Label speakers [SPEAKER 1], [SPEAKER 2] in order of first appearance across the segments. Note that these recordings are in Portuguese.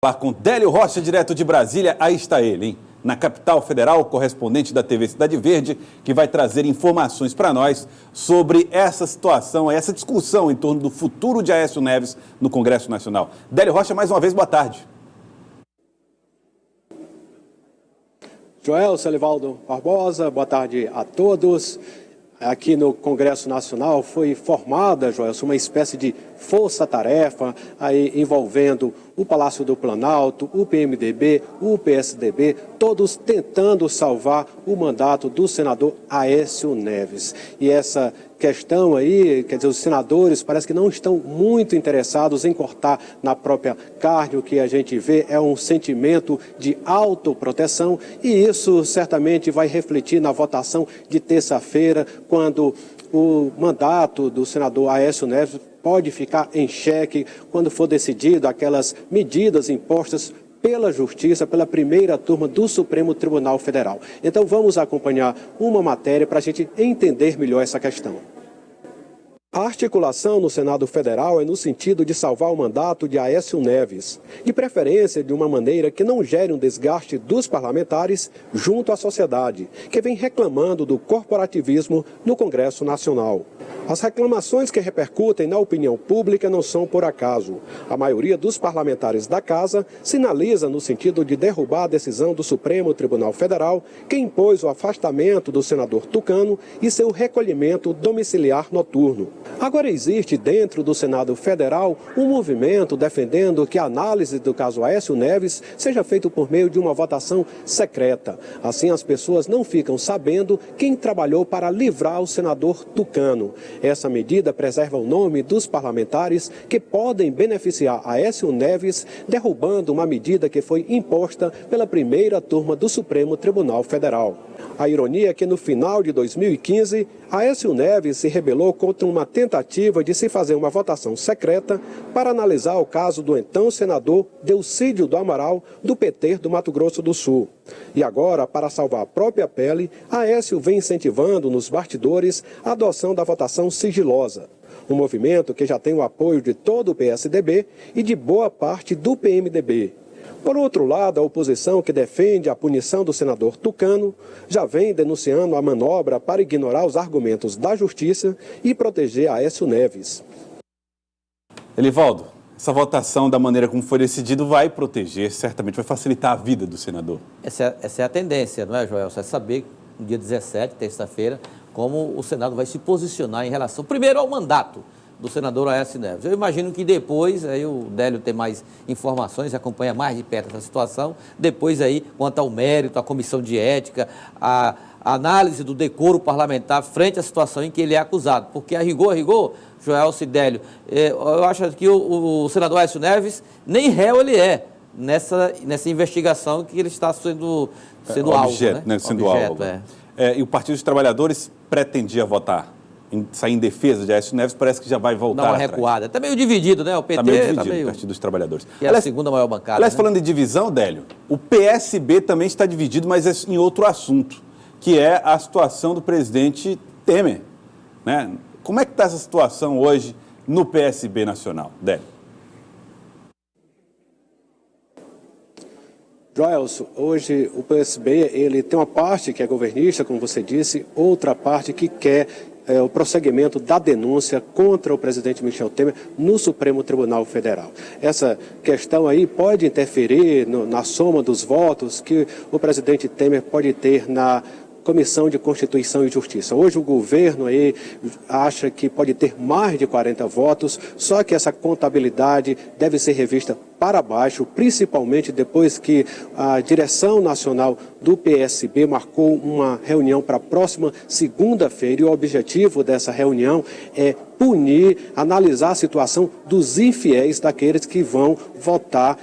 [SPEAKER 1] Falar com Délio Rocha, direto de Brasília. Aí está ele, hein? Na capital federal, correspondente da TV Cidade Verde, que vai trazer informações para nós sobre essa situação, essa discussão em torno do futuro de Aécio Neves no Congresso Nacional. Délio Rocha, mais uma vez, boa tarde.
[SPEAKER 2] Joel Celivaldo Barbosa, boa tarde a todos. Aqui no Congresso Nacional foi formada, Joel, uma espécie de força-tarefa aí envolvendo o Palácio do Planalto, o PMDB, o PSDB, todos tentando salvar o mandato do senador Aécio Neves. E essa questão aí, quer dizer, os senadores parece que não estão muito interessados em cortar na própria carne. O que a gente vê é um sentimento de autoproteção e isso certamente vai refletir na votação de terça-feira, quando o mandato do senador Aécio Neves pode ficar em xeque quando for decidido aquelas medidas impostas pela Justiça, pela primeira turma do Supremo Tribunal Federal. Então vamos acompanhar uma matéria para a gente entender melhor essa questão. A articulação no Senado Federal é no sentido de salvar o mandato de Aécio Neves, de preferência de uma maneira que não gere um desgaste dos parlamentares junto à sociedade, que vem reclamando do corporativismo no Congresso Nacional. As reclamações que repercutem na opinião pública não são por acaso. A maioria dos parlamentares da Casa sinaliza no sentido de derrubar a decisão do Supremo Tribunal Federal, que impôs o afastamento do senador Tucano e seu recolhimento domiciliar noturno. Agora existe dentro do Senado Federal um movimento defendendo que a análise do caso Aécio Neves seja feita por meio de uma votação secreta. Assim as pessoas não ficam sabendo quem trabalhou para livrar o senador Tucano. Essa medida preserva o nome dos parlamentares que podem beneficiar Aécio Neves, derrubando uma medida que foi imposta pela primeira turma do Supremo Tribunal Federal. A ironia é que no final de 2015, Aécio Neves se rebelou contra uma tentativa de se fazer uma votação secreta para analisar o caso do então senador Delcídio do Amaral, do PT do Mato Grosso do Sul. E agora, para salvar a própria pele, Aécio vem incentivando nos bastidores a adoção da votação sigilosa. Um movimento que já tem o apoio de todo o PSDB e de boa parte do PMDB. Por outro lado, a oposição que defende a punição do senador Tucano já vem denunciando a manobra para ignorar os argumentos da Justiça e proteger Aécio Neves.
[SPEAKER 1] Elivaldo, essa votação, da maneira como foi decidido, vai proteger, certamente vai facilitar a vida do senador.
[SPEAKER 3] Essa é a tendência, não é, Joel? Você vai saber, no dia 17, terça-feira, como o Senado vai se posicionar em relação, primeiro, ao mandato do senador Aécio Neves. Eu imagino que depois, aí o Délio tem mais informações, acompanha mais de perto essa situação, depois aí, quanto ao mérito, a comissão de ética, a análise do decoro parlamentar frente à situação em que ele é acusado, porque a rigor, Joel Cidélio, eu acho que o senador Aécio Neves, nem réu ele é nessa investigação que ele está sendo
[SPEAKER 1] objeto,
[SPEAKER 3] alvo, né?
[SPEAKER 1] Sendo alvo. E o Partido dos Trabalhadores pretendia votar sair em defesa de Aécio Neves, parece que já vai voltar
[SPEAKER 3] atrás. Dá uma recuada. Está meio dividido, né? O PT
[SPEAKER 1] está meio dividido, o Partido dos Trabalhadores.
[SPEAKER 3] Que é a segunda maior bancada.
[SPEAKER 1] Aliás,
[SPEAKER 3] né?
[SPEAKER 1] falando de divisão, Délio, o PSB também está dividido, mas é em outro assunto, que é a situação do presidente Temer, né? Como é que está essa situação hoje no PSB nacional, Délio?
[SPEAKER 2] Joelson, hoje o PSB ele tem uma parte que é governista, como você disse, outra parte que quer o prosseguimento da denúncia contra o presidente Michel Temer no Supremo Tribunal Federal. Essa questão aí pode interferir na soma dos votos que o presidente Temer pode ter na Comissão de Constituição e Justiça. Hoje o governo aí acha que pode ter mais de 40 votos, só que essa contabilidade deve ser revista para baixo, principalmente depois que a direção nacional do PSB marcou uma reunião para a próxima segunda-feira e o objetivo dessa reunião é punir, analisar a situação dos infiéis, daqueles que vão votar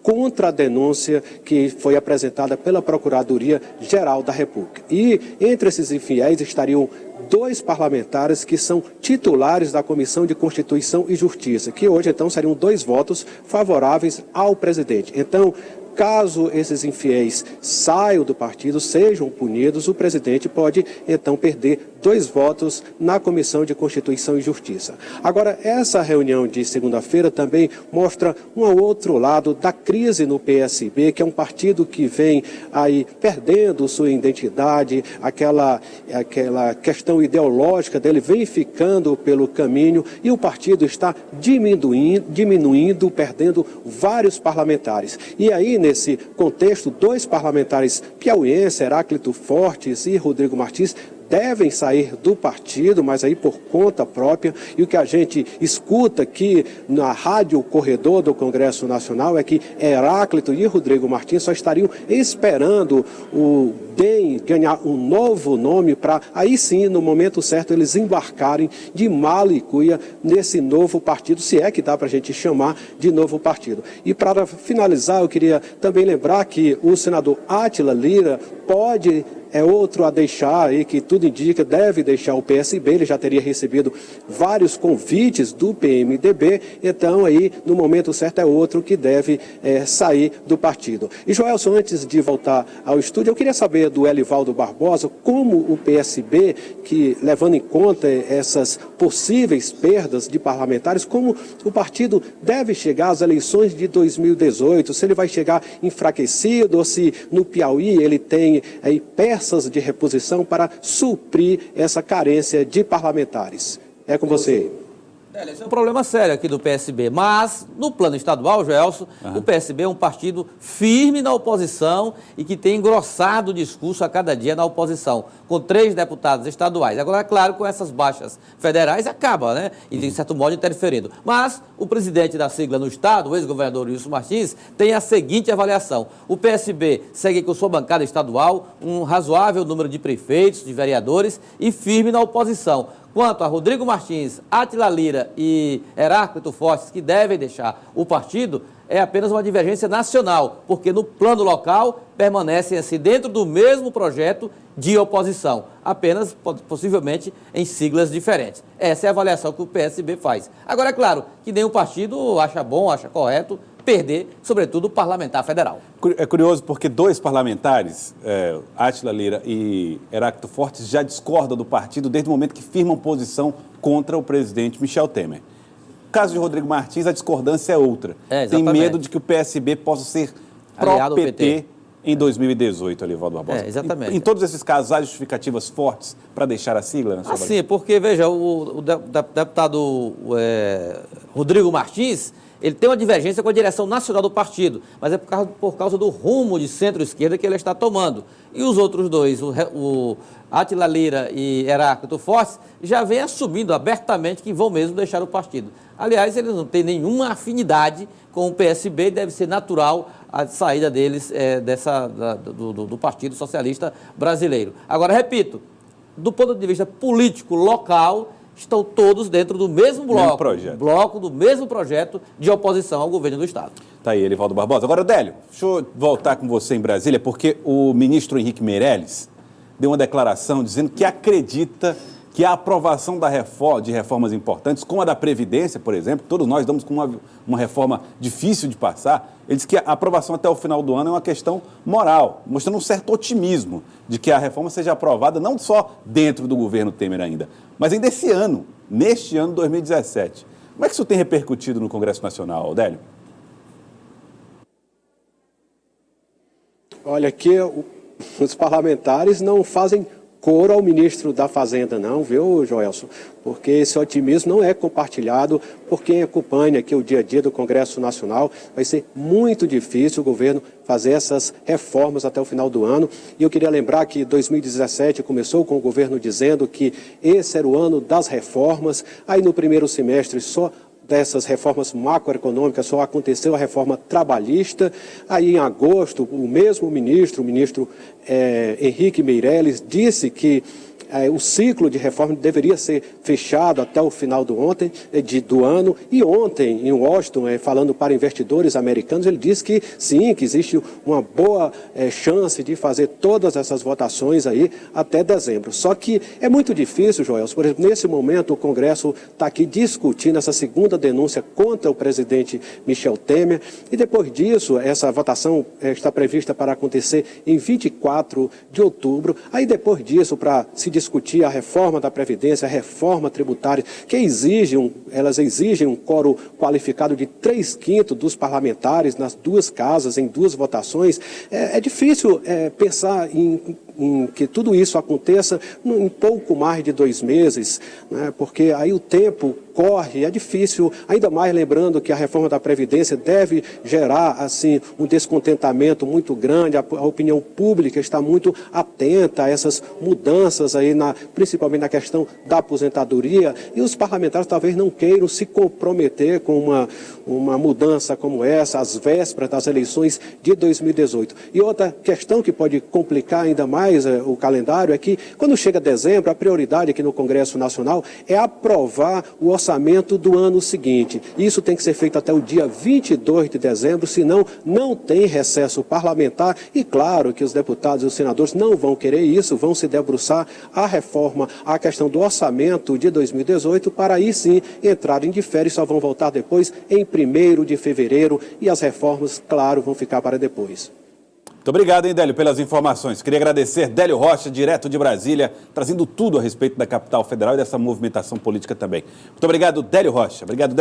[SPEAKER 2] contra a denúncia que foi apresentada pela Procuradoria-Geral da República. E entre esses infiéis estariam 2 parlamentares que são titulares da Comissão de Constituição e Justiça, que hoje, então, seriam 2 votos favoráveis ao presidente. Então, caso esses infiéis saiam do partido, sejam punidos, o presidente pode então perder 2 votos na Comissão de Constituição e Justiça. Agora, essa reunião de segunda-feira também mostra um outro lado da crise no PSB, que é um partido que vem aí perdendo sua identidade, aquela questão ideológica dele vem ficando pelo caminho e o partido está diminuindo, perdendo vários parlamentares. E aí, nesse contexto, 2 parlamentares piauienses, Heráclito Fortes e Rodrigo Martins, devem sair do partido, mas aí por conta própria. E o que a gente escuta aqui na Rádio Corredor do Congresso Nacional é que Heráclito e Rodrigo Martins só estariam esperando o DEM ganhar um novo nome para, aí sim, no momento certo, eles embarcarem de mala e cuia nesse novo partido, se é que dá para a gente chamar de novo partido. E para finalizar, eu queria também lembrar que o senador Átila Lira pode... é outro a deixar aí, que tudo indica, deve deixar o PSB, ele já teria recebido vários convites do PMDB, então aí, no momento certo, é outro que deve sair do partido. E Joelson, antes de voltar ao estúdio, eu queria saber do Elivaldo Barbosa, como o PSB, que levando em conta essas possíveis perdas de parlamentares, como o partido deve chegar às eleições de 2018, se ele vai chegar enfraquecido, ou se no Piauí ele tem aí peças de reposição para suprir essa carência de parlamentares. É com você.
[SPEAKER 3] Esse é um problema sério aqui do PSB, mas no plano estadual, Joelson, o PSB é um partido firme na oposição e que tem engrossado o discurso a cada dia na oposição, com 3 deputados estaduais. Agora, é claro, com essas baixas federais acaba, né? E de certo modo interferindo. Mas o presidente da sigla no estado, o ex-governador Wilson Martins, tem a seguinte avaliação: o PSB segue com sua bancada estadual, um razoável número de prefeitos, de vereadores e firme na oposição. Quanto a Rodrigo Martins, Átila Lira e Heráclito Fortes, que devem deixar o partido, é apenas uma divergência nacional, porque no plano local permanecem assim dentro do mesmo projeto de oposição, apenas possivelmente em siglas diferentes. Essa é a avaliação que o PSB faz. Agora, é claro que nenhum partido acha bom, acha correto perder, sobretudo o parlamentar federal.
[SPEAKER 1] É curioso porque 2 parlamentares, Átila Lira e Heráclito Fortes, já discordam do partido desde o momento que firmam posição contra o presidente Michel Temer. No caso de Rodrigo Martins, a discordância é outra. Tem medo de que o PSB possa ser pró-PT em 2018, Elivaldo Barbosa.
[SPEAKER 3] Exatamente.
[SPEAKER 1] Em todos esses casos, há justificativas fortes para deixar a sigla na sua
[SPEAKER 3] Sim, porque, veja, o deputado Rodrigo Martins, ele tem uma divergência com a direção nacional do partido, mas é por causa do rumo de centro-esquerda que ele está tomando. E os outros 2, o Átila Lira e Heráclito Fortes, já vêm assumindo abertamente que vão mesmo deixar o partido. Aliás, eles não têm nenhuma afinidade com o PSB e deve ser natural a saída deles do Partido Socialista Brasileiro. Agora, repito, do ponto de vista político local, estão todos dentro do mesmo bloco do mesmo projeto de oposição ao governo do Estado.
[SPEAKER 1] Está aí, Elivaldo Barbosa. Agora, Délio, deixa eu voltar com você em Brasília, porque o ministro Henrique Meirelles deu uma declaração dizendo que acredita que a aprovação de reformas importantes, como a da Previdência, por exemplo, todos nós damos com uma reforma difícil de passar, ele diz que a aprovação até o final do ano é uma questão moral, mostrando um certo otimismo de que a reforma seja aprovada não só dentro do governo Temer ainda, mas ainda esse ano, neste ano 2017. Como é que isso tem repercutido no Congresso Nacional, Délio?
[SPEAKER 2] Olha, aqui os parlamentares não fazem coro ao ministro da Fazenda, não, viu, Joelson? Porque esse otimismo não é compartilhado por quem acompanha aqui o dia a dia do Congresso Nacional. Vai ser muito difícil o governo fazer essas reformas até o final do ano. E eu queria lembrar que 2017 começou com o governo dizendo que esse era o ano das reformas. Aí no primeiro semestre só dessas reformas macroeconômicas só aconteceu a reforma trabalhista. Aí em agosto o mesmo ministro, Henrique Meirelles, disse que o ciclo de reforma deveria ser fechado até o final do ano. E ontem, em Washington, falando para investidores americanos, ele disse que sim, que existe uma boa chance de fazer todas essas votações aí até dezembro. Só que é muito difícil, Joelson. Por exemplo, nesse momento o Congresso está aqui discutindo essa segunda denúncia contra o presidente Michel Temer, e depois disso, essa votação está prevista para acontecer em 24 de outubro. Aí depois disso, para se discutir a reforma da Previdência, a reforma tributária, que elas exigem um quórum qualificado de 3/5 dos parlamentares nas duas casas, em duas votações. É difícil pensar em que tudo isso aconteça em pouco mais de 2 meses, né? Porque aí o tempo corre, é difícil, ainda mais lembrando que a reforma da Previdência deve gerar assim, um descontentamento muito grande, a opinião pública está muito atenta a essas mudanças, aí principalmente na questão da aposentadoria, e os parlamentares talvez não queiram se comprometer com uma mudança como essa, às vésperas das eleições de 2018. E outra questão que pode complicar ainda mais o calendário é que, quando chega dezembro, a prioridade aqui no Congresso Nacional é aprovar o orçamento do ano seguinte. Isso tem que ser feito até o dia 22 de dezembro, senão não tem recesso parlamentar, e claro que os deputados e os senadores não vão querer isso, vão se debruçar a questão do orçamento de 2018, para aí sim entrarem de férias, só vão voltar depois em 1º de fevereiro, e as reformas, claro, vão ficar para depois.
[SPEAKER 1] Muito obrigado, hein, Délio, pelas informações. Queria agradecer Délio Rocha, direto de Brasília, trazendo tudo a respeito da capital federal e dessa movimentação política também. Muito obrigado, Délio Rocha. Obrigado, Délio.